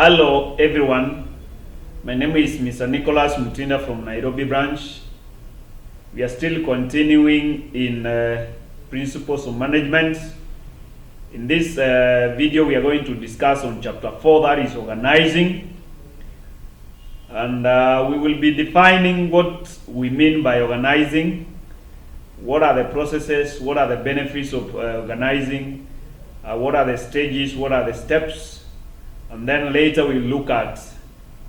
Hello everyone, my name is Mr. Nicholas Mutinda from Nairobi branch. We are still continuing in Principles of Management. In this video we are going to discuss on chapter 4, that is organizing. And we will be defining what we mean by organizing, what are the processes, what are the benefits of organizing, what are the stages, what are the steps. And then later we'll look at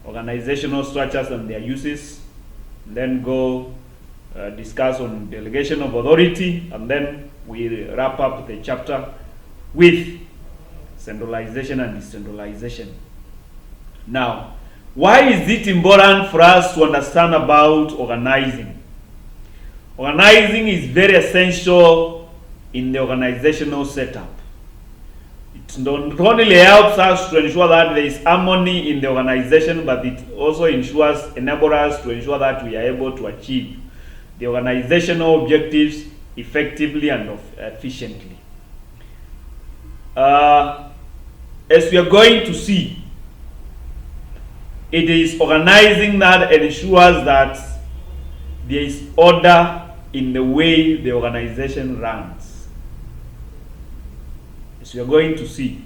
organizational structures and their uses, and then go discuss on delegation of authority, and then we wrap up the chapter with centralization and decentralization. Now, why is it important for us to understand about organizing? Organizing is very essential in the organizational setup. It not only helps us to ensure that there is harmony in the organization, but it also enables us to ensure that we are able to achieve the organizational objectives effectively and efficiently. As we are going to see, it is organizing that ensures that there is order in the way the organization runs. As we are going to see,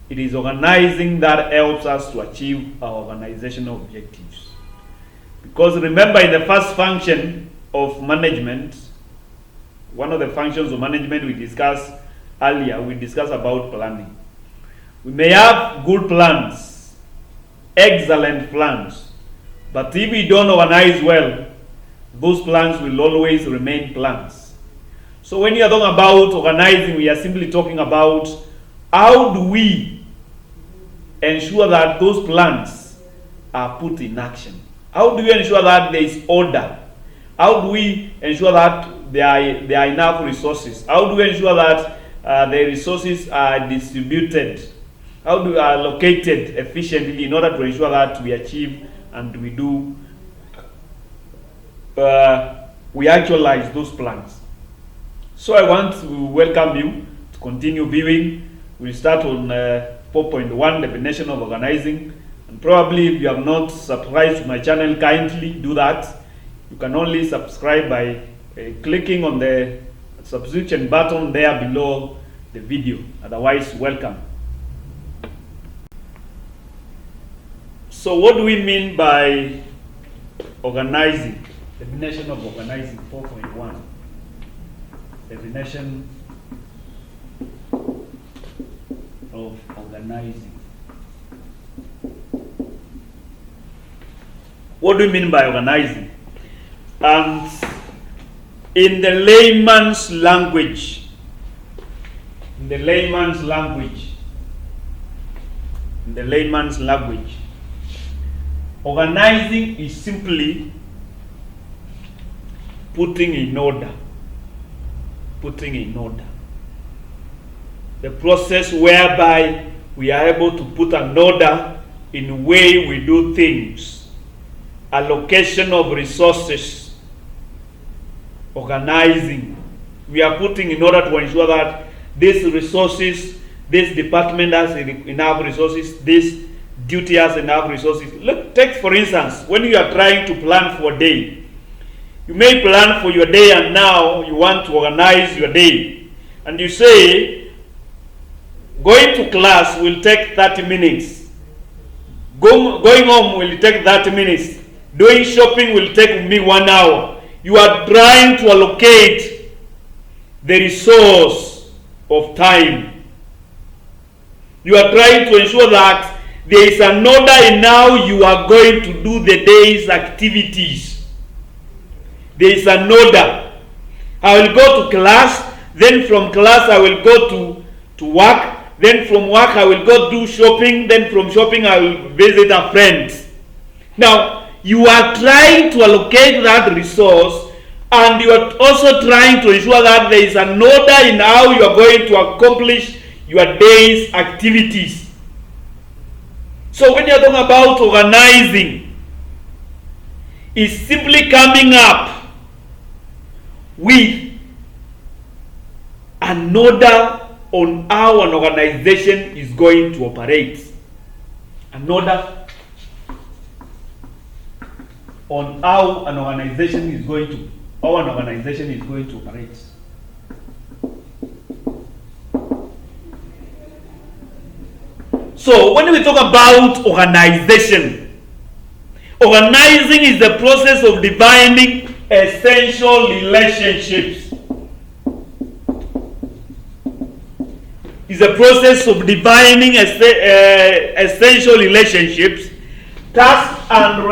it is organizing that helps us to achieve our organizational objectives. Because remember, in the first function of management, one of the functions of management we discussed earlier, we discussed about planning. We may have good plans, excellent plans, but if we don't organize well, those plans will always remain plans. So when you are talking about organizing, we are simply talking about how do we ensure that those plans are put in action? How do we ensure that there is order? How do we ensure that there are enough resources? How do we ensure that the resources are distributed? How do we are allocated efficiently in order to ensure that we achieve and we actualize those plans? So I want to welcome you to continue viewing. We'll start on 4.1, definition of organizing. And probably if you have not subscribed to my channel, kindly do that. You can only subscribe by clicking on the subscription button there below the video. Otherwise, welcome. So what do we mean by organizing? Definition of organizing, 4.1. Definition of organizing. What do we mean by organizing? And in the layman's language, organizing is simply putting in order. The process whereby we are able to put an order in the way we do things. Allocation of resources. Organizing. We are putting in order to ensure that these resources, this department has enough resources, this duty has enough resources. Look, take for instance, when you are trying to plan for a day. You may plan for your day and now you want to organize your day. And you say, going to class will take 30 minutes. Going home will take 30 minutes. Doing shopping will take me 1 hour. You are trying to allocate the resource of time. You are trying to ensure that there is an order in how you are going to do the day's activities. There is an order. I will go to class, then from class I will go to work, then from work I will go do shopping, then from shopping I will visit a friend. Now, you are trying to allocate that resource, and you are also trying to ensure that there is an order in how you are going to accomplish your day's activities. So when you are talking about organizing, it's simply coming up with an order on how an organization is going to operate. an order on how an organization is going to operate. So when we talk about organization, organizing is the process of defining essential relationships. Is a process of defining essential relationships, tasks and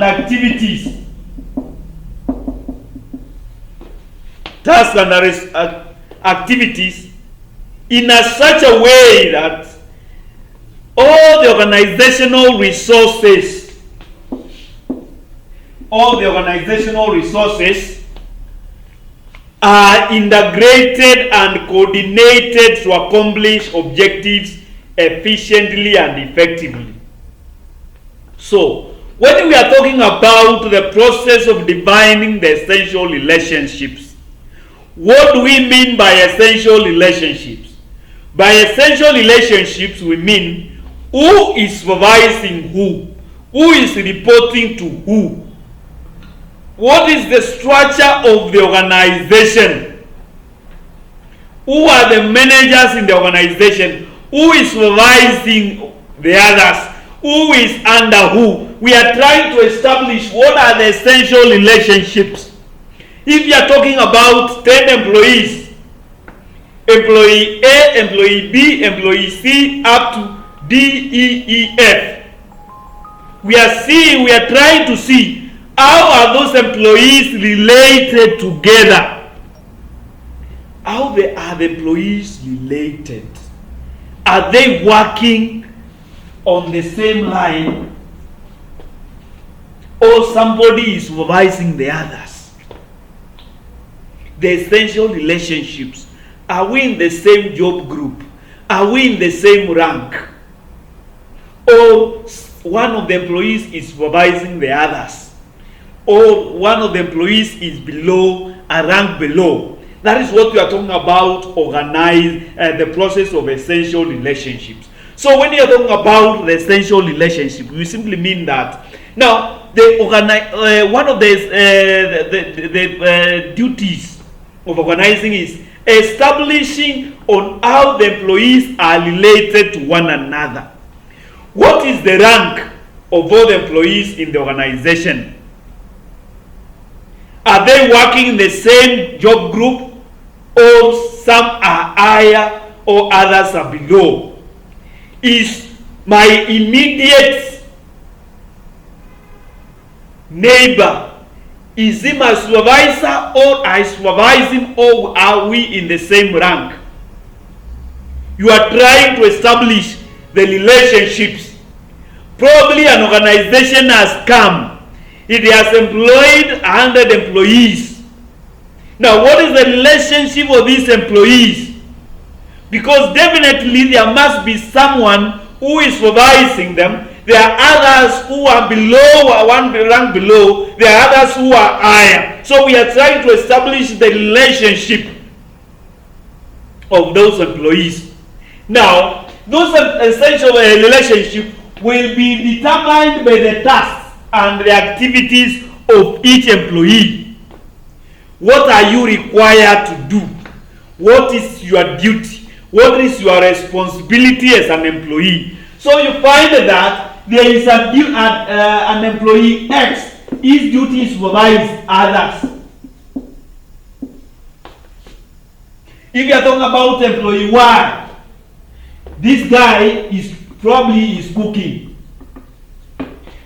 activities. Tasks and activities in such a way that all the organizational resources are integrated and coordinated to accomplish objectives efficiently and effectively. So, when we are talking about the process of defining the essential relationships, what do we mean by essential relationships? By essential relationships, we mean who is supervising who is reporting to who, what is the structure of the organization, who are the managers in the organization, who is supervising the others, who is under who. We are trying to establish what are the essential relationships. If you are talking about 10 employees, employee A, employee B, employee C, up to D, E, E, F, we are trying to see how are those employees related together. How are the employees related? Are they working on the same line, or somebody is supervising the others? The essential relationships. Are we in the same job group? Are we in the same rank? Or one of the employees is supervising the others? Or one of the employees is below, a rank below? That is what we are talking about, the process of essential relationships. So when you are talking about the essential relationship, we simply mean that. Now, one of the duties of organizing is establishing on how the employees are related to one another. What is the rank of all the employees in the organization? Are they working in the same job group, or some are higher or others are below? Is my immediate neighbor, is he my supervisor, or I supervise him, or are we in the same rank? You are trying to establish the relationships. Probably an organization has come. It has employed 100 employees. Now, what is the relationship of these employees? Because definitely there must be someone who is supervising them. There are others who are below, one rank below. There are others who are higher. So we are trying to establish the relationship of those employees. Now, those essential relationships will be determined by the tasks and the activities of each employee. What are you required to do? What is your duty? What is your responsibility as an employee? So you find that there is an employee X, his duty is to supervise others. If you are talking about employee Y, this guy is probably cooking.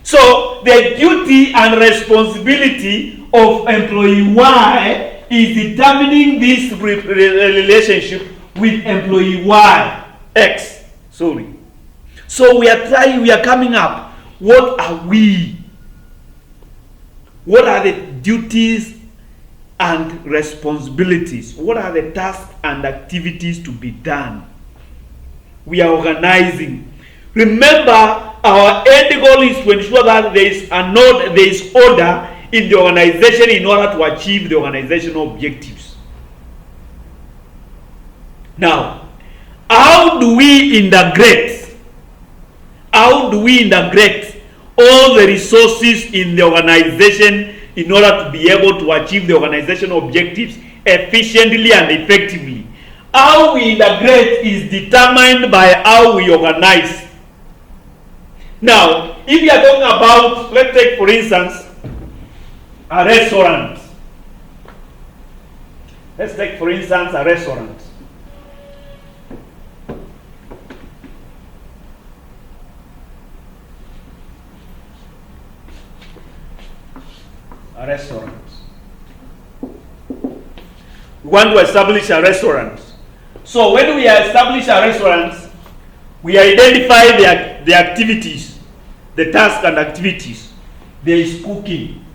So the duty and responsibility of employee Y is determining this relationship with employee Y, X. Sorry. So we are coming up. What are we? What are the duties and responsibilities? What are the tasks and activities to be done? We are organizing. Remember, our end goal is to ensure that there is order in the organization in order to achieve the organizational objectives. Now, how do we we integrate? How do we integrate all the resources in the organization in order to be able to achieve the organizational objectives efficiently and effectively? How we integrate is determined by how we organize. Now, if you are talking about, let's take for instance, a restaurant. Let's take for instance a restaurant. A restaurant. We want to establish a restaurant. So when we establish a restaurant, we identify the activities, the tasks and activities. There is cooking.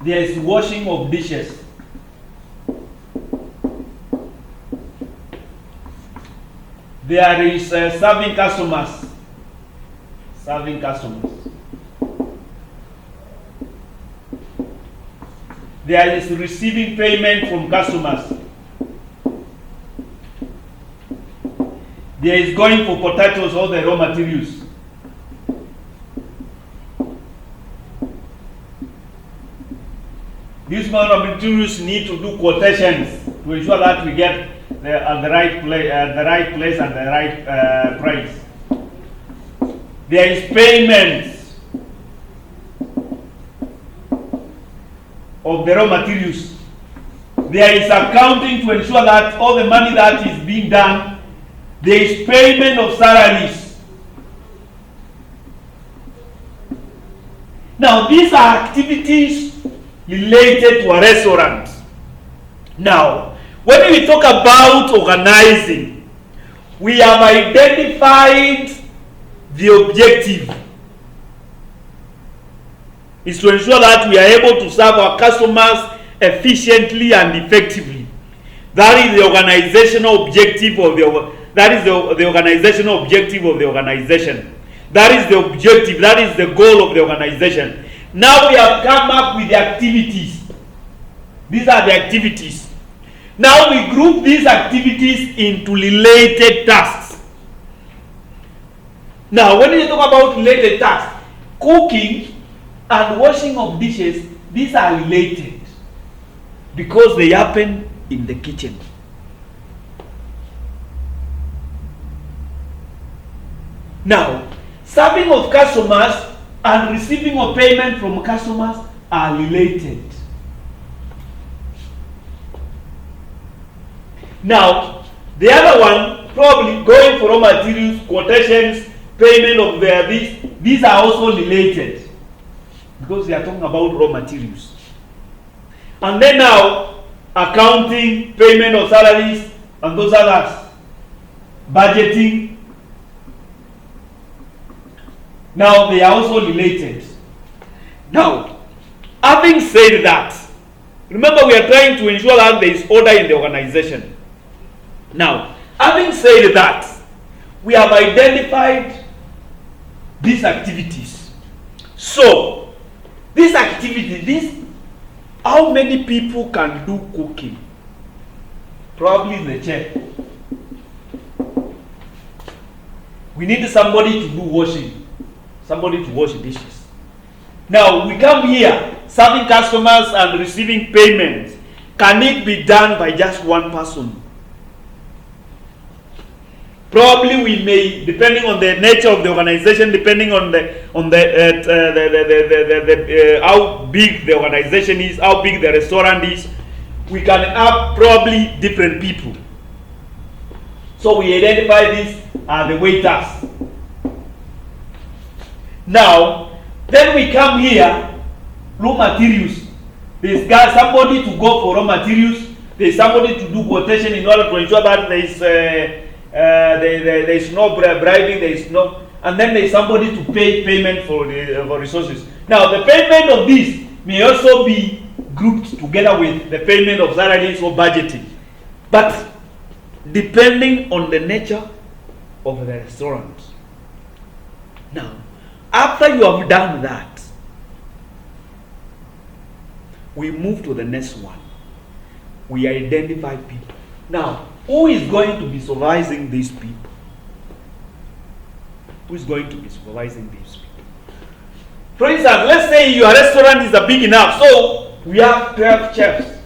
There is washing of dishes. There is serving customers. Serving customers. There is receiving payment from customers. There is going for potatoes, all the raw materials. These raw materials need to do quotations to ensure that we get at the right place and the right price. There is payment of the raw materials. There is accounting to ensure that all the money that is being done. There is payment of salaries. Now, these are activities related to a restaurant. Now, when we talk about organizing, we have identified the objective is to ensure that we are able to serve our customers efficiently and effectively. That is the organizational objective of the organizational objective of the organization. That is the objective, that is the goal of the organization. Now we have come up with the activities. These are the activities. Now we group these activities into related tasks. Now when you talk about related tasks, cooking and washing of dishes, these are related because they happen in the kitchen. Now, serving of customers and receiving of payment from customers are related. Now, the other one, probably going for raw materials, quotations, payment of these are also related because they are talking about raw materials. And then now, accounting, payment of salaries, and those others, budgeting. Now, they are also related. Now, having said that, remember we are trying to ensure that there is order in the organization. Now, having said that, we have identified these activities. So, these activities, how many people can do cooking? Probably the chef. We need somebody to do washing. Somebody to wash dishes. Now we come here, serving customers and receiving payments. Can it be done by just one person? Probably we may, depending on the nature of the organization, depending on how big the organization is, how big the restaurant is, we can have probably different people. So we identify these as the waiters. Now, then we come here, raw materials. There's somebody to go for raw materials. There's somebody to do quotation in order to ensure that there is no bribing, there is no, and then there is somebody to pay payment for resources. Now, the payment of this may also be grouped together with the payment of salaries or budgeting, but depending on the nature of the restaurant. Now, after you have done that, we move to the next one. We identify people. Now, who is going to be supervising these people? Who is going to be supervising these people? For instance, let's say your restaurant is big enough, so we have 12 chefs.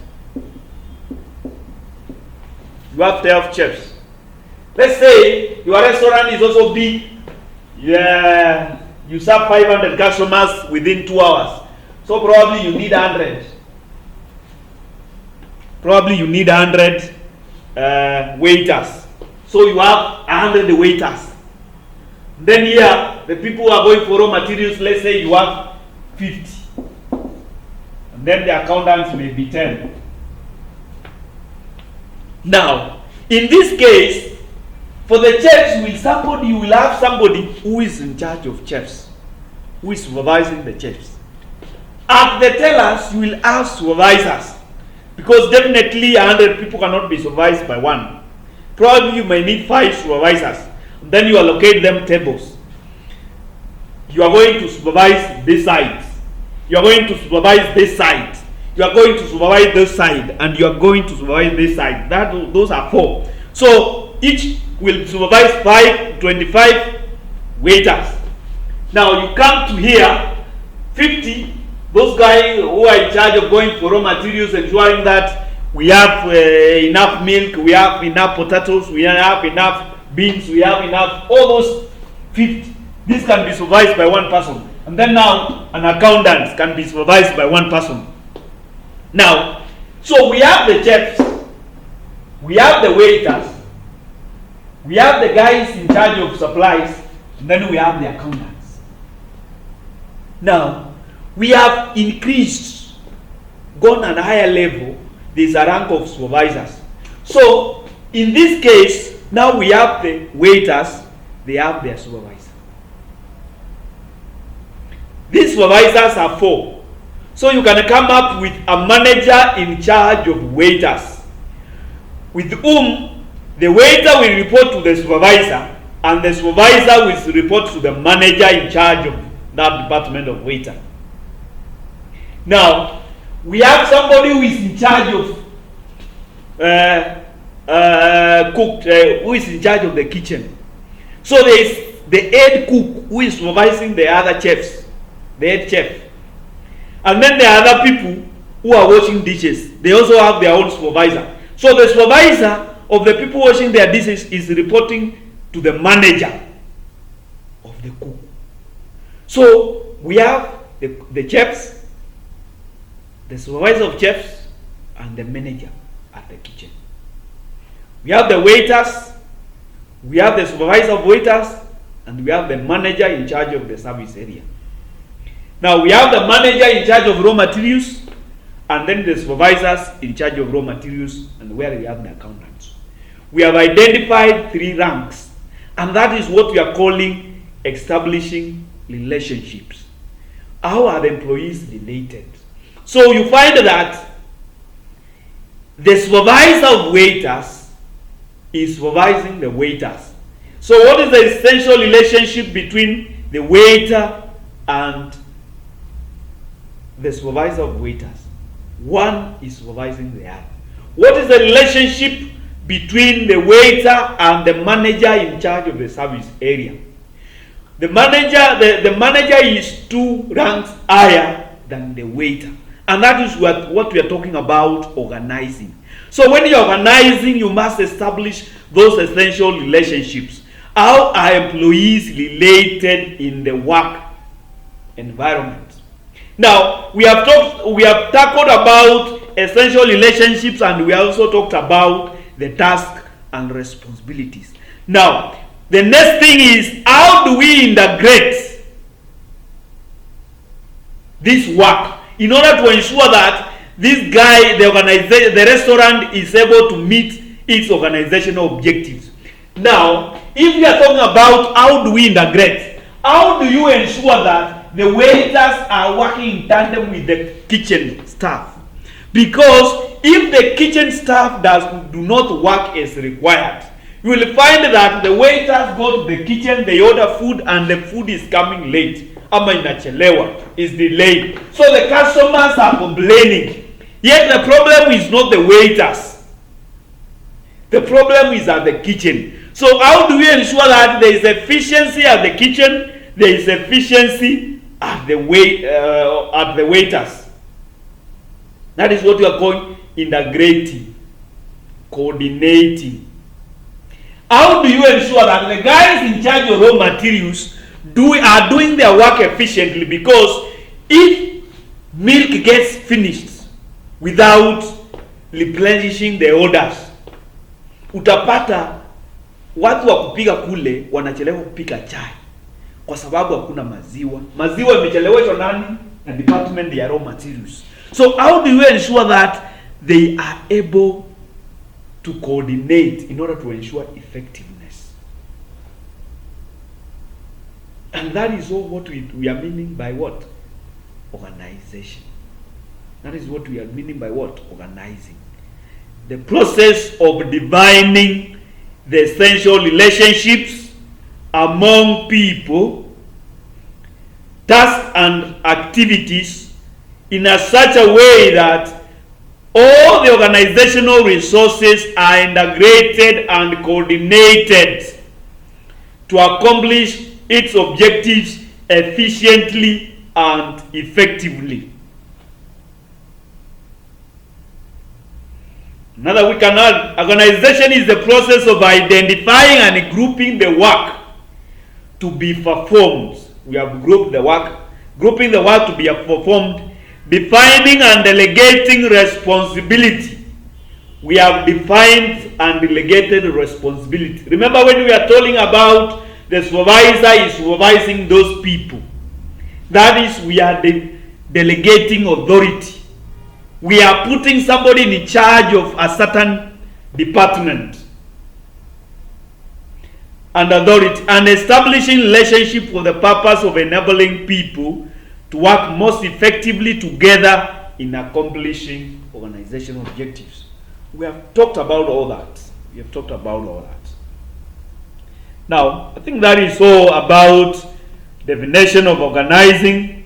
You have 12 chefs. Let's say your restaurant is also big. Yeah, you serve 500 customers within 2 hours. So probably you need 100. Probably you need 100 waiters. So you have 100 waiters. Then here, the people who are going for raw materials, let's say you have 50. And then the accountants may be 10. Now, in this case, for the chefs, you will have somebody who is in charge of chefs, who is supervising the chefs. At the tellers, you will have supervisors, because definitely 100 people cannot be supervised by one. Probably you may need 5 supervisors. Then you allocate them tables. You are going to supervise this side. You are going to supervise this side. You are going to supervise this side, and you are going to supervise this side. Those are 4. So each will supervise 25 waiters. Now you come to here, 50. Those guys who are in charge of going for raw materials, ensuring that we have enough milk, we have enough potatoes, we have enough beans, we have enough, all those 50. This can be supervised by one person. And then now an accountant can be supervised by one person. Now, so we have the chefs, we have the waiters, we have the guys in charge of supplies, and then we have the accountants. Now, we have increased, gone at a higher level, there's a rank of supervisors. So, in this case, now we have the waiters, they have their supervisor. These supervisors are 4. So you can come up with a manager in charge of waiters, with whom the waiter will report to the supervisor, and the supervisor will report to the manager in charge of that department of waiter. Now, we have somebody who is in charge of who is in charge of the kitchen. So there is the head cook who is supervising the other chefs, the head chef. And then there are other people who are washing dishes. They also have their own supervisor. So the supervisor of the people washing their dishes is reporting to the manager of the cook. So we have the chefs, the supervisor of chefs, and the manager at the kitchen. We have the waiters, we have the supervisor of waiters, and we have the manager in charge of the service area. Now we have the manager in charge of raw materials, and then the supervisors in charge of raw materials, and where we have the accountants. We have identified 3 ranks, and that is what we are calling establishing relationships. How are the employees related? So you find that the supervisor of waiters is supervising the waiters. So what is the essential relationship between the waiter and the supervisor of waiters? One is supervising the other. What is the relationship between the waiter and the manager in charge of the service area? The manager is 2 ranks higher than the waiter. And that is what we are talking about, organizing. So when you're organizing, you must establish those essential relationships. How are employees related in the work environment? Now, we have tackled about essential relationships, and we also talked about the task and responsibilities. Now, the next thing is, how do we integrate this work in order to ensure that this guy, the restaurant, is able to meet its organizational objectives? Now, if we are talking about how do we integrate, how do you ensure that the waiters are working in tandem with the kitchen staff? Because if the kitchen staff do not work as required, you will find that the waiters go to the kitchen, they order food, and the food is coming late. Ama inachelewa, is delayed. So the customers are complaining. Yet the problem is not the waiters. The problem is at the kitchen. So how do we ensure that there is efficiency at the kitchen, there is efficiency at the waiters? That is what we are calling integrating, coordinating. How do you ensure that the guys in charge of raw materials are doing their work efficiently? Because if milk gets finished without replenishing the orders, utapata watu wa kupika kule wanachelewa kupika chai kwa sababu hakuna maziwa. Maziwa imecheleweshwa nani? Na department ya raw materials. So how do you ensure that they are able to coordinate in order to ensure effectiveness? And that is all what we are meaning by what? Organization. That is what we are meaning by what? Organizing. The process of defining the essential relationships among people, tasks and activities in such a way that all the organizational resources are integrated and coordinated to accomplish its objectives efficiently and effectively. Another we can add, organization is the process of identifying and grouping the work to be performed. We have grouping the work to be performed, defining and delegating responsibility. We have defined and delegated responsibility. Remember when we are talking about the supervisor is supervising those people. That is, we are delegating authority. We are putting somebody in charge of a certain department and authority, and establishing relationship for the purpose of enabling people to work most effectively together in accomplishing organizational objectives. We have talked about all that. Now, I think that is all about definition of organizing.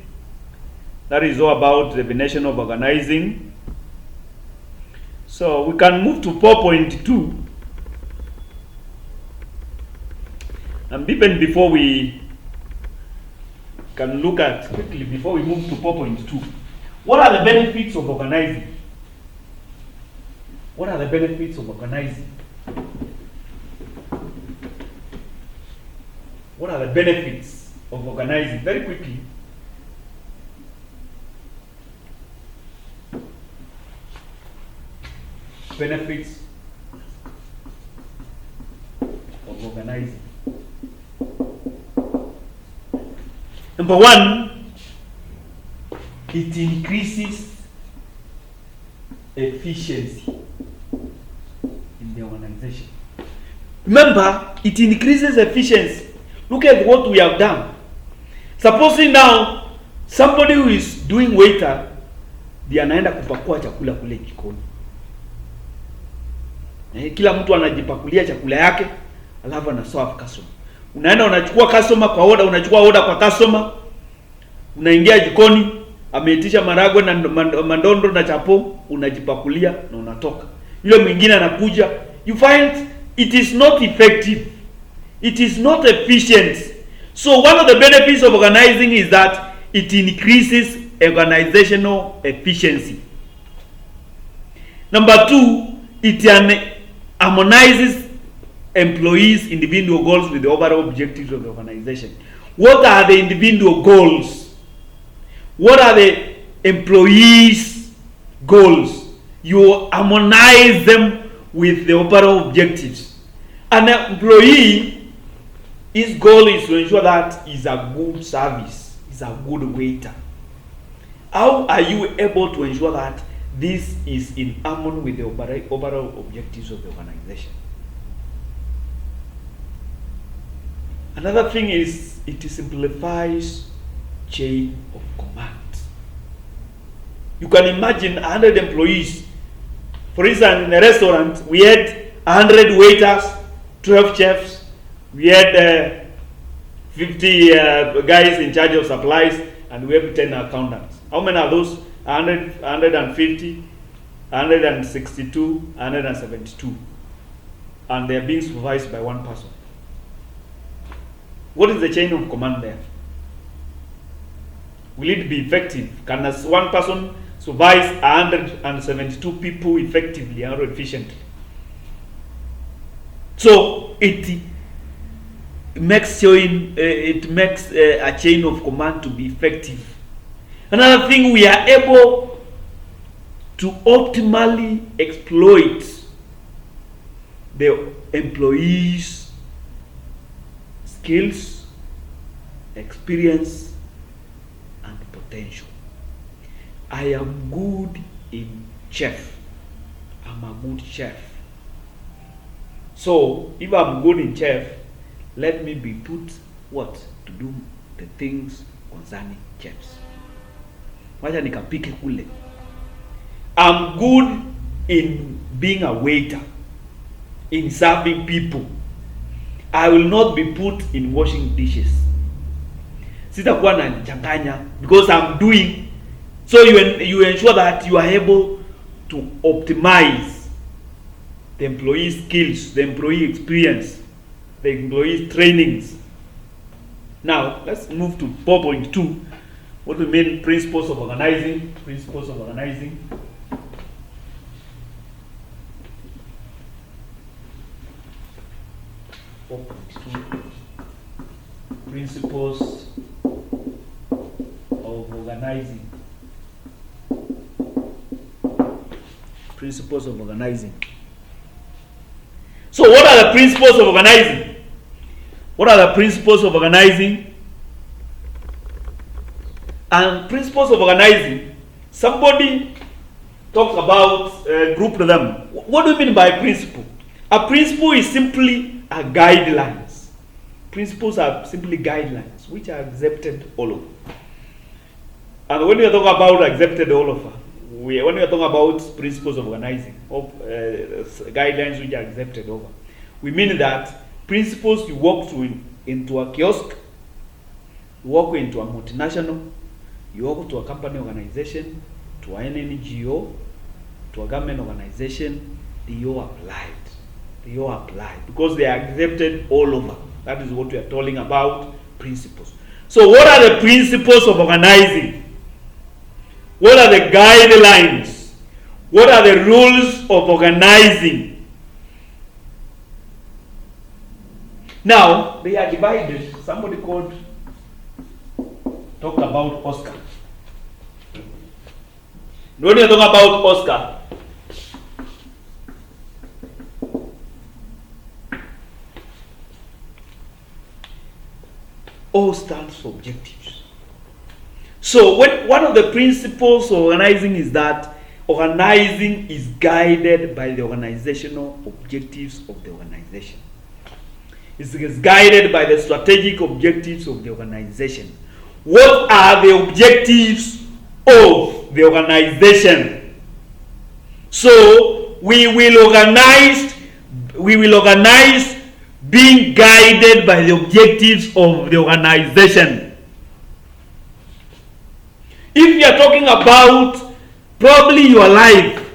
So we can move to 4.2. And even before we can look at quickly, before we move to 4.2, what are the benefits of organizing? What are the benefits of organizing? What are the benefits of organizing? Very quickly. Benefits of organizing. Number one, it increases efficiency in the organization. Remember, it increases efficiency. Look at what we have done. Supposing now somebody who is doing waiter, ndiye anaenda kupakua chakula kule jikoni. Kila mtu anajipakulia chakula yake, alafu ana serve customer. Unaenda unachukua customer kwa order, unachukua order kwa customer. Unaingia jikoni, ameitisha maragwe na mandondo na chapo, unajipakulia na unatoka. Yule mwingine anakuja. You find it is not effective. It is not efficient. So one of the benefits of organizing is that it increases organizational efficiency. Number two, it harmonizes employees' individual goals with the overall objectives of the organization. What are the individual goals? What are the employees' goals? You harmonize them with the overall objectives. An employee, his goal is to ensure that he's a good service, he's a good waiter. How are you able to ensure that this is in harmony with the overall objectives of the organization? Another thing is it simplifies chain of command. You can imagine 100 employees. For instance, in a restaurant, we had 100 waiters, 12 chefs, we had 50 guys in charge of supplies, and we have 10 accountants. How many are those? 100, 150, 162, 172. and they are being supervised by one person. What is the chain of command there? Will it be effective? Can one person supervise 172 people effectively and efficiently? So it makes a chain of command to be effective. Another thing, we are able to optimally exploit the employees' skills, experience, and potential. I am good in chef. I'm a good chef. So if I'm good in chef, let me be put what? To do the things concerning chefs. Wacha nikapike kule. I'm good in being a waiter, in serving people. I will not be put in washing dishes. Sitakuwa nachanganya because I'm doing. So you ensure that you are able to optimize the employee skills, the employee experience, the employee trainings. Now let's move to 4.2. What the main principles of organizing? Principles of organizing. Principles of organizing. Principles of organizing. So what are the principles of organizing? What are the principles of organizing? And principles of organizing, somebody talks about, group them. What do you mean by principle? A principle is simply a guidelines. Principles are simply guidelines which are accepted all over. And when we talk about accepted all over, when we are talking about principles of organizing, guidelines which are accepted over, we mean that principles you walk through into a kiosk, you walk into a multinational, you walk to a company organization, to an NGO, to a government organization, they all applied. They all apply because they are accepted all over. That is what we are talking about, principles. So what are the principles of organizing? What are the guidelines? What are the rules of organizing? Now, they are divided. Somebody talk about Oscar. When you talk about Oscar, O stands for objectives. So one of the principles of organizing is that organizing is guided by the organizational objectives of the organization. It's guided by the strategic objectives of the organization. What are the objectives of the organization? So we will organize being guided by the objectives of the organization. If you are talking about probably your life,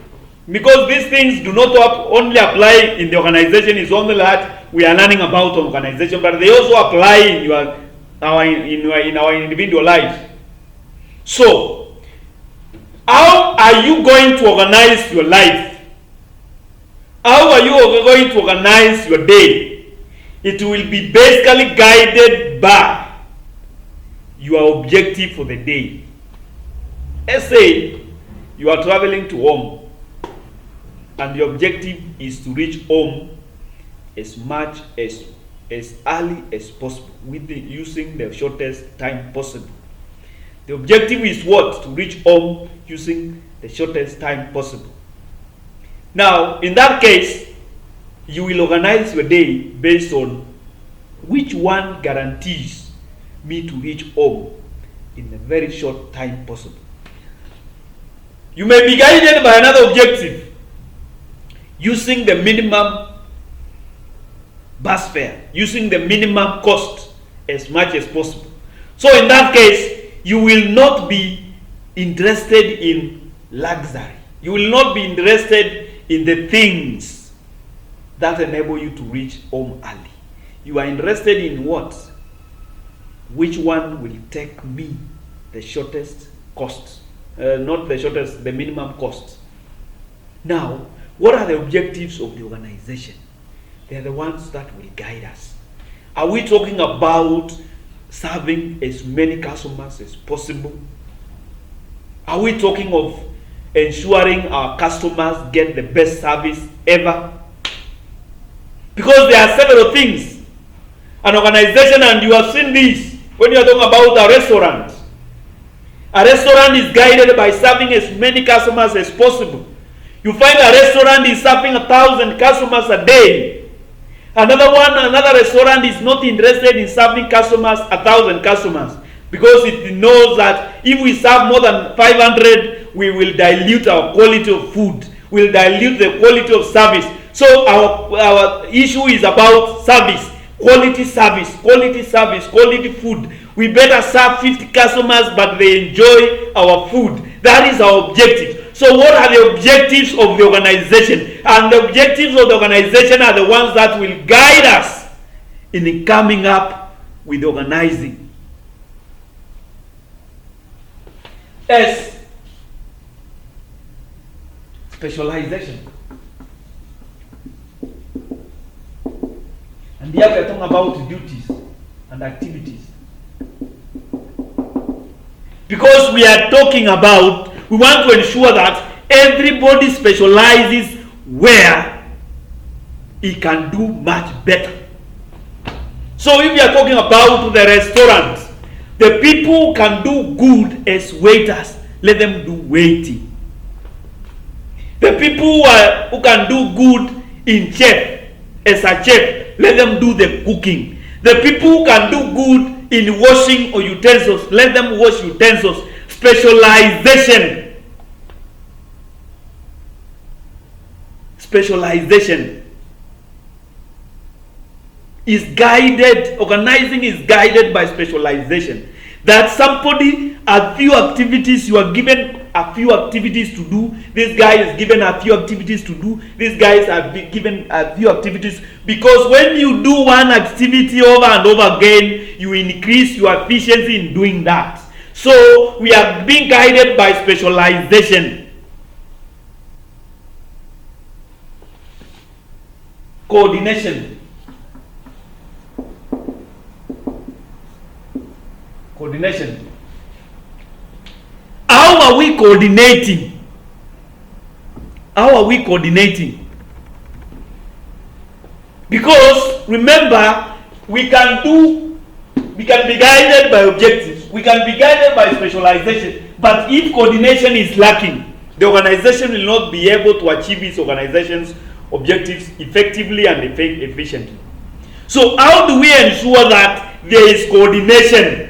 because these things do not only apply in the organization, it's only that we are learning about organization, but they also apply in our individual life. So, how are you going to organize your life? How are you going to organize your day? It will be basically guided by your objective for the day. Let's say you are traveling to home and the objective is to reach home as early as possible using the shortest time possible. The objective is what? To reach home using the shortest time possible. Now, in that case, you will organize your day based on which one guarantees me to reach home in a very short time possible. You may be guided by another objective, using the minimum bus fare, using the minimum cost as much as possible. So in that case, you will not be interested in luxury. You will not be interested in the things that enable you to reach home early. You are interested in what? Which one will take me the shortest cost? Not the shortest, the minimum cost. Now, what are the objectives of the organization? They are the ones that will guide us. Are we talking about serving as many customers as possible? Are we talking of ensuring our customers get the best service ever? Because there are several things. An organization, and you have seen this when you are talking about a restaurant. A restaurant is guided by serving as many customers as possible. You find a restaurant is serving 1,000 customers a day. Another restaurant is not interested in serving customers 1,000 customers, because it knows that if we serve more than 500, we will dilute our quality of food, we'll dilute the quality of service. So our issue is about service, quality food. We better serve 50 customers, but they enjoy our food. That is our objective. So what are the objectives of the organization? And the objectives of the organization are the ones that will guide us in coming up with organizing. S, specialization. And here we are talking about duties and activities. Because we are talking about, we want to ensure that everybody specializes where he can do much better. So if we are talking about the restaurant, the people who can do good as waiters, let them do waiting. The people who can do good as a chef, let them do the cooking. The people who can do good in washing or utensils, let them wash utensils. Specialization is guided, organizing is guided by specialization. That somebody, a few activities, you are given a few activities to do. This guy is given a few activities to do. These guys are given a few activities. Because when you do one activity over and over again, you increase your efficiency in doing that. So we are being guided by specialization. Coordination. How are we coordinating? Because remember, we can be guided by objectives, we can be guided by specialization, but if coordination is lacking, the organization will not be able to achieve its organization's objectives effectively and efficiently. So how do we ensure that there is coordination?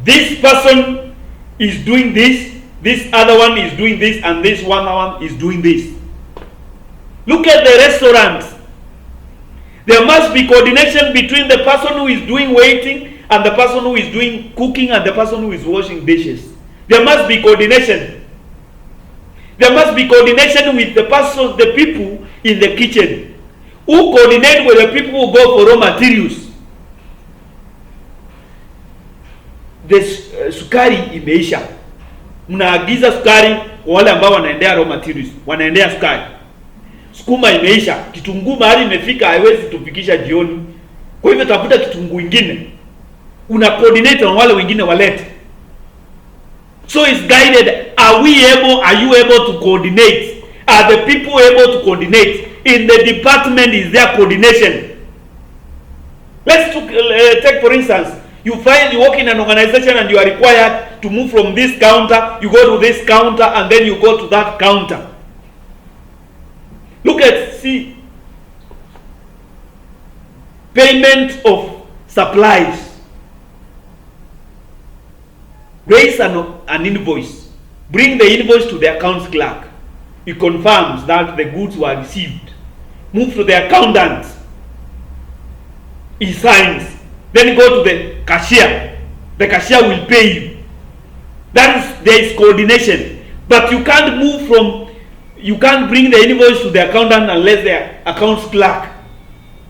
This person is doing this, this other one is doing this, and this one is doing this. Look at the restaurants. There must be coordination between the person who is doing waiting and the person who is doing cooking and the person who is washing dishes. There must be coordination. There must be coordination with the people in the kitchen, who coordinate with the people who go for raw materials. The sukari imeisha, mnaagiza sukari kwa wale ambao wanaendea raw materials, wanaendea sukari. Sukuma imeisha, kitunguu mahali imefika haiwezi tufikisha jioni, kwa hivyo tafuta kitunguu ingine, una coordinate na wale wengine walete. So it's guided. Are you able to coordinate? Are the people able to coordinate? In the department, is there coordination? Let's take for instance, you work in an organization and you are required to move from this counter, you go to this counter, and then you go to that counter. See, payment of supplies. Raise an invoice. Bring the invoice to the accounts clerk. He confirms that the goods were received. Move to the accountant. He signs. Then go to the cashier. The cashier will pay you. There is coordination. But you can't move from you can't bring the invoice to the accountant unless the accounts clerk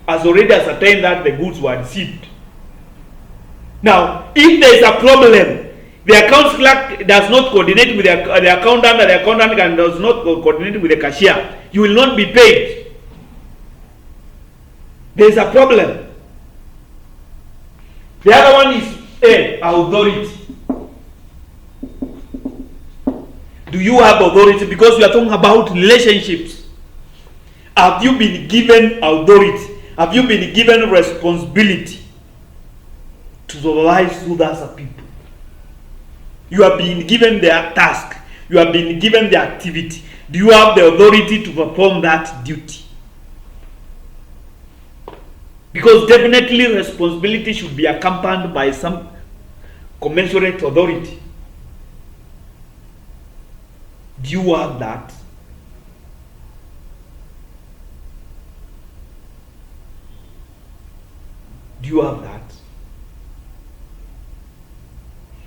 has already ascertained that the goods were received. Now, if there is a problem, the accounts clerk does not coordinate with the accountant, and the accountant does not coordinate with the cashier, you will not be paid. There is a problem. The other one is authority. Do you have authority? Because we are talking about relationships. Have you been given authority? Have you been given responsibility to supervise others people? You have been given their task. You have been given the activity. Do you have the authority to perform that duty? Because definitely responsibility should be accompanied by some commensurate authority. Do you have that? Do you have that?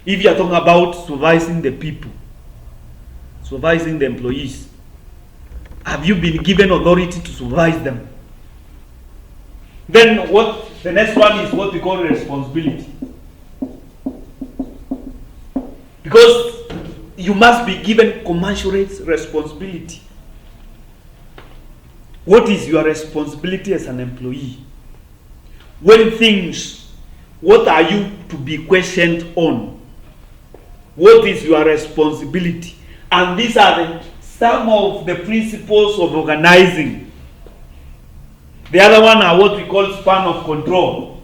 If you are talking about supervising the people, supervising the employees, have you been given authority to supervise them? Then what the next one is what we call responsibility. Because you must be given commensurate responsibility. What is your responsibility as an employee? When things, what are you to be questioned on? What is your responsibility? And these are some of the principles of organizing. The other one are what we call span of control.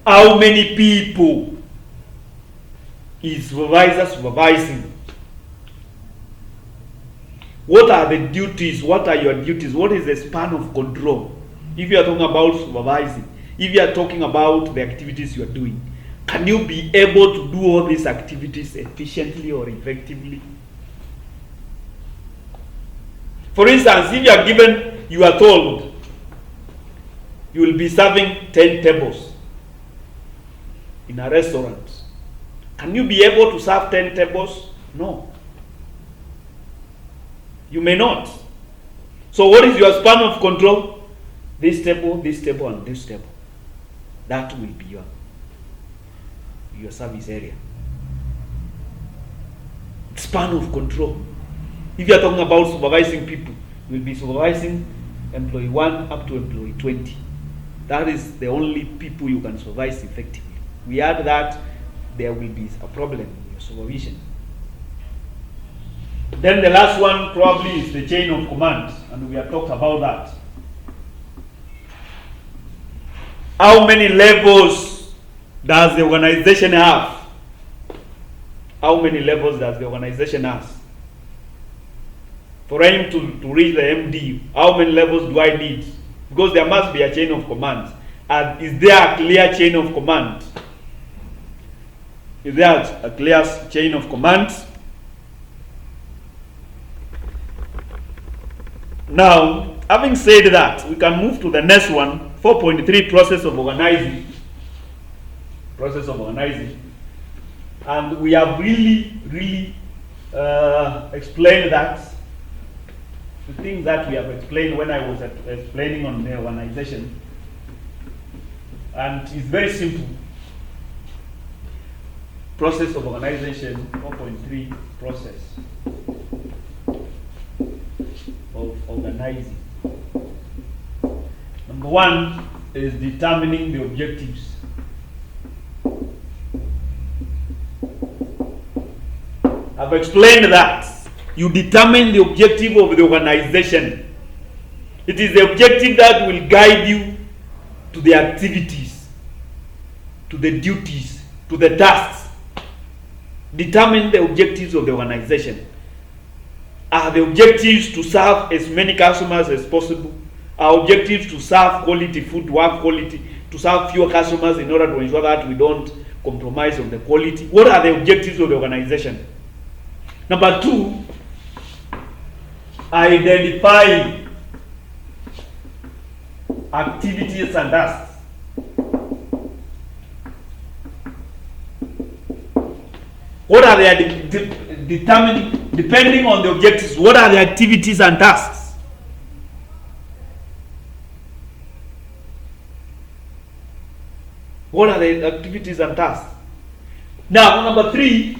How many people is supervisor supervising? What are the duties? What are your duties? What is the span of control? If you are talking about supervising, if you are talking about the activities you are doing, can you be able to do all these activities efficiently or effectively? For instance, if you are given, you are told you will be serving 10 tables in a restaurant. Can you be able to serve 10 tables? No. You may not. So what is your span of control? This table, and this table. That will be your service area. Span of control. If you are talking about supervising people, you will be supervising employee 1 up to employee 20. That is the only people you can supervise effectively. We add that, there will be a problem in your supervision. Then the last one probably is the chain of command, and we have talked about that. How many levels does the organization have? How many levels does the organization have? For him to reach the MD, how many levels do I need? Because there must be a chain of command. And is there a clear chain of command? Is there a clear chain of command? Now, having said that, we can move to the next one, 4.3, process of organizing. Process of organizing. And we have really explained that. The things that we have explained when I was explaining on the organization. And it's very simple. Process of organization, 4.3, process of organizing. Number one is determining the objectives. I've explained that. You determine the objective of the organization. It is the objective that will guide you to the activities, to the duties, to the tasks. Determine the objectives of the organization. Are the objectives to serve as many customers as possible? Are objectives to serve quality food, to have quality, to serve fewer customers in order to ensure that we don't compromise on the quality? What are the objectives of the organization? Number two, identify activities and tasks. What are the determining, depending on the objectives, what are the activities and tasks. What are the activities and tasks? Now, number 3,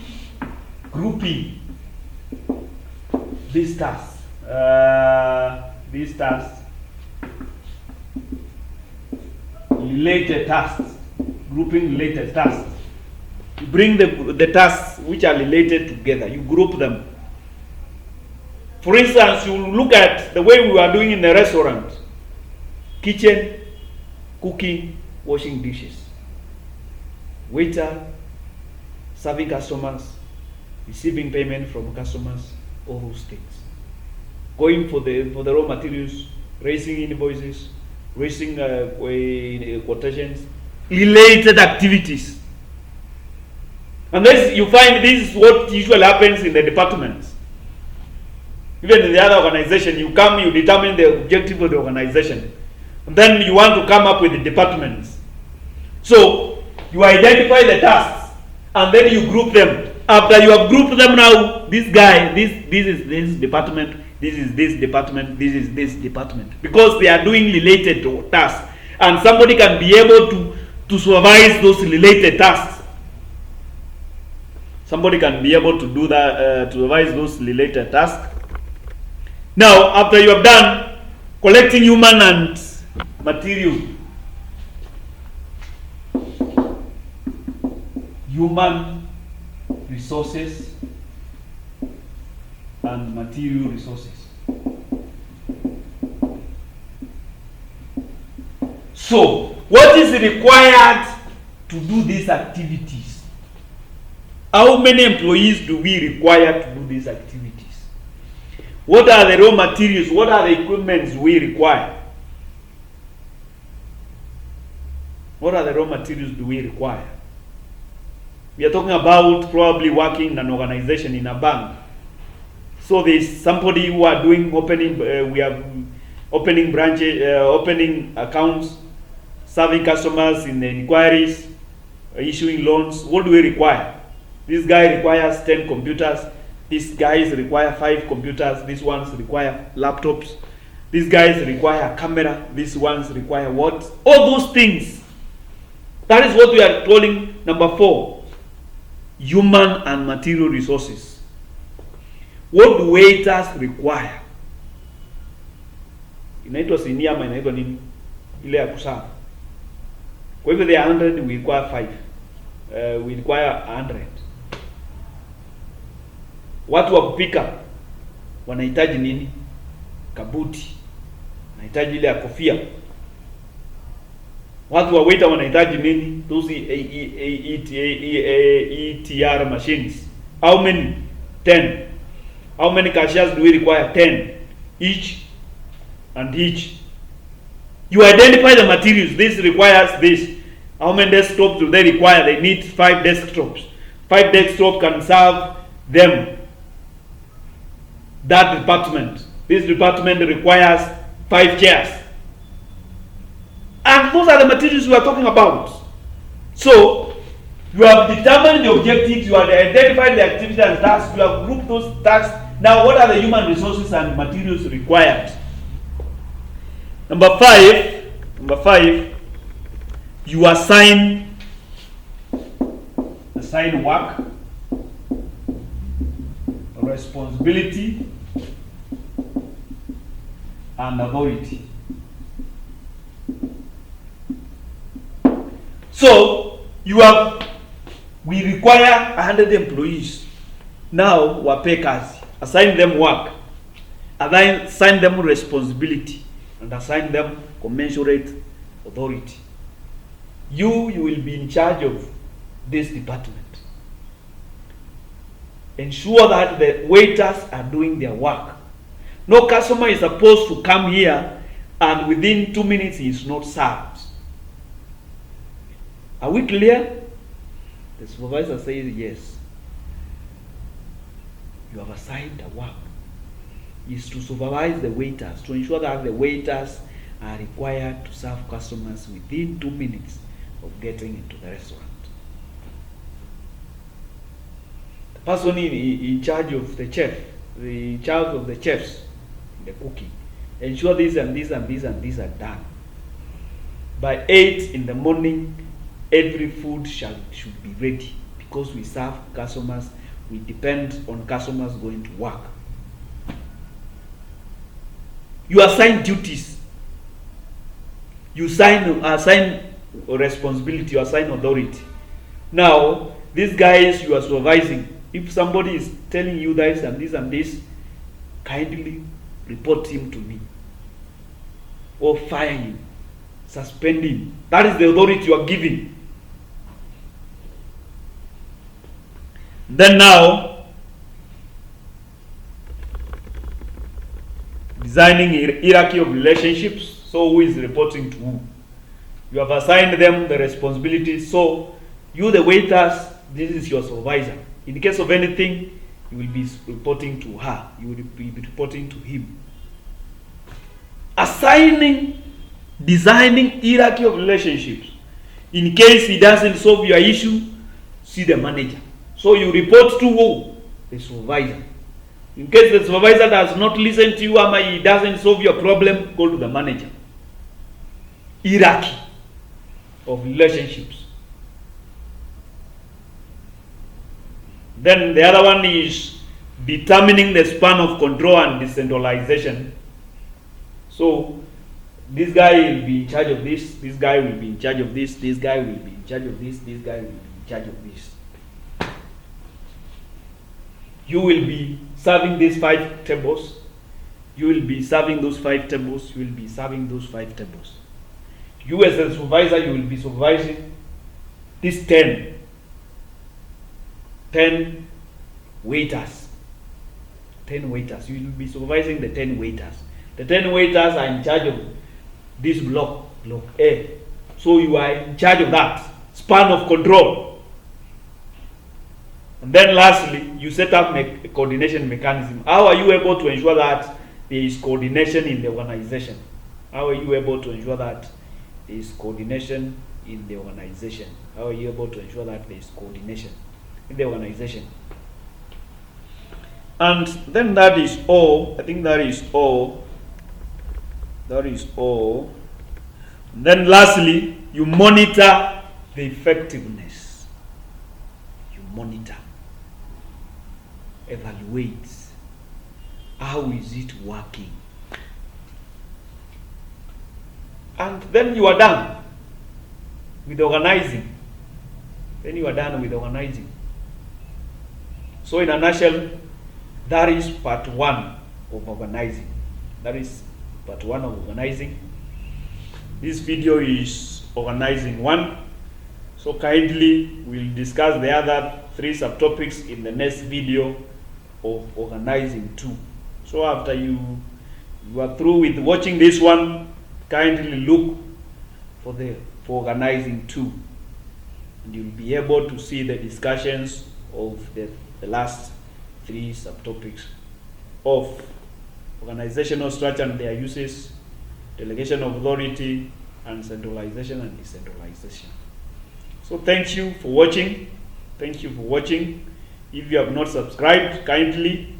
grouping these tasks. Related tasks, grouping related tasks. You bring the tasks which are related together, you group them. For instance, you look at the way we are doing in the restaurant: kitchen, cooking, washing dishes, waiter, serving customers, receiving payment from customers, all those things. Going for the raw materials, raising invoices, raising quotations, related activities. And this, you find this is what usually happens in the departments. Even in the other organization, you come, you determine the objective of the organization, and then you want to come up with the departments. So you identify the tasks, and then you group them. After you have grouped them, now this guy, this is this department, this is this department, this is this department, because they are doing related tasks, and somebody can be able to supervise those related tasks. Somebody can be able to do that, to revise those related tasks. Now, after you have done collecting human and material, human resources and material resources. So, what is required to do these activities? How many employees do we require to do these activities? What are the raw materials? What are the equipments we require? What are the raw materials do we require? We are talking about probably working in an organization, in a bank. So there is somebody who are doing opening, we have opening branches, opening accounts, serving customers in the inquiries, issuing loans. What do we require? This guy requires 10 computers. These guys require 5 computers. These ones require laptops. These guys require a camera. These ones require what? All those things. That is what we are calling number 4. Human and material resources. What do waiters require? Inaitwa sinia ama inaitwa nini? Ile ya kusaga. Kwa hivyo they are 100, we require 5. We require 100. Watu wa kupika wanahitaji nini? Kabuti. Wanahitaji ile ya kofia. Watu wa waiter wanahitaji nini? Those ETR machines. How many? 10. How many cashiers do we require? 10. Each and each. You identify the materials. This requires this. How many desktops do they require? They need 5 desktops. 5 desktops can serve them. That department. This department requires 5 chairs. And those are the materials we are talking about. So, you have determined the objectives, you have identified the activities and tasks, you have grouped those tasks. Now, what are the human resources and materials required? Number 5, you assign work, responsibility, and authority. So we require 100 employees. Now wape kazi, assign them work, assign them responsibility, and assign them commensurate authority. You will be in charge of this department. Ensure that the waiters are doing their work. No customer is supposed to come here and within 2 minutes he is not served. Are we clear? The supervisor says yes. You have assigned a work. Is to supervise the waiters, to ensure that the waiters are required to serve customers within 2 minutes of getting into the restaurant. the person in charge of the chef, the charge of the chefs, the cooking, ensure this and this and this and this are done. By 8 in the morning, every food should be ready, because we serve customers. We depend on customers going to work. You assign duties. You assign responsibility. You assign authority. Now, these guys you are supervising, if somebody is telling you this and this and this, kindly report him to me, or fire him, suspend him. That is the authority you are giving. Then now, designing hierarchy of relationships. So who is reporting to who? You have assigned them the responsibilities. So you, the waiters, this is your supervisor. In the case of anything, you will be reporting to her. You will be reporting to him. Designing hierarchy of relationships. In case he doesn't solve your issue, see the manager. So you report to who? The supervisor. In case the supervisor does not listen to you, or he doesn't solve your problem, go to the manager. Hierarchy of relationships. Then the other one is determining the span of control and decentralization. So this guy will be in charge of this guy will be in charge of this guy will be in charge of this guy will be in charge of this. You will be serving these 5 tables. You will be serving those 5 tables. You will be serving those 5 tables. You as a supervisor, you will be supervising these 10 waiters. 10 waiters. You will be supervising the 10 waiters. The 10 waiters are in charge of this block A. So you are in charge of that span of control. And then lastly, you set up a coordination mechanism. How are you able to ensure that there is coordination in the organization? How are you able to ensure that there is coordination in the organization? How are you able to ensure that there is coordination in the organization? And then that is all. I think that is all. That is all. And then lastly, you monitor the effectiveness. You monitor. Evaluate. How is it working? And then you are done with organizing. Then you are done with organizing. So in a nutshell, that is part 1 of organizing. That is part 1 of organizing. This video is organizing 1. So kindly we'll discuss the other 3 subtopics in the next video of organizing 2. So after you are through with watching this one, kindly look for organizing 2, and you'll be able to see the discussions of the last 3 subtopics of organizational structure and their uses, delegation of authority, and centralization and decentralization. So thank you for watching. Thank you for watching. If you have not subscribed, kindly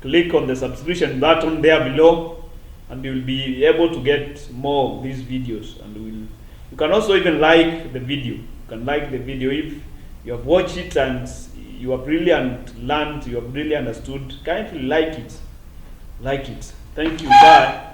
click on the subscription button there below, and you will be able to get more of these videos. And you can also even like the video. You can like the video if you have watched it and you have really learned, you have really understood. Kindly like it. Like it. Thank you. Bye.